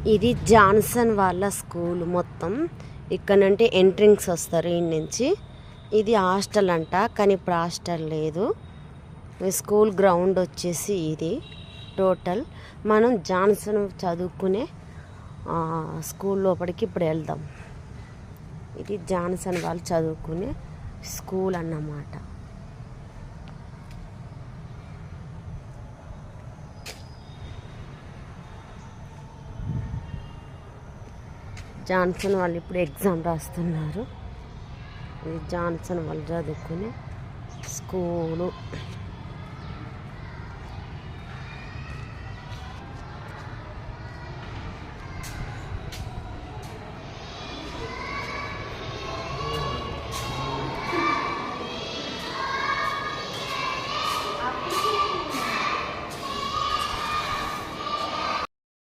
ఇది జాన్సన్ వాళ్ళ స్కూల్ మొత్తం. ఇక్కడ నుండి ఎంట్రింగ్స్ వస్తారు ఈ నుంచి. ఇది హాస్టల్ అంట, కానీ ఇప్పుడు హాస్టల్ లేదు. స్కూల్ గ్రౌండ్ వచ్చేసి ఇది టోటల్. మనం జాన్సన్ చదువుకునే స్కూల్ లోపలికి ఇప్పుడు వెళ్దాం. ఇది జాన్సన్ వాళ్ళు చదువుకునే స్కూల్ అన్నమాట. జాన్సన్ వాళ్ళు ఇప్పుడు ఎగ్జామ్ రాస్తున్నారు. ఇది జాన్సన్ వాళ్ళు చదువుకునే స్కూలు.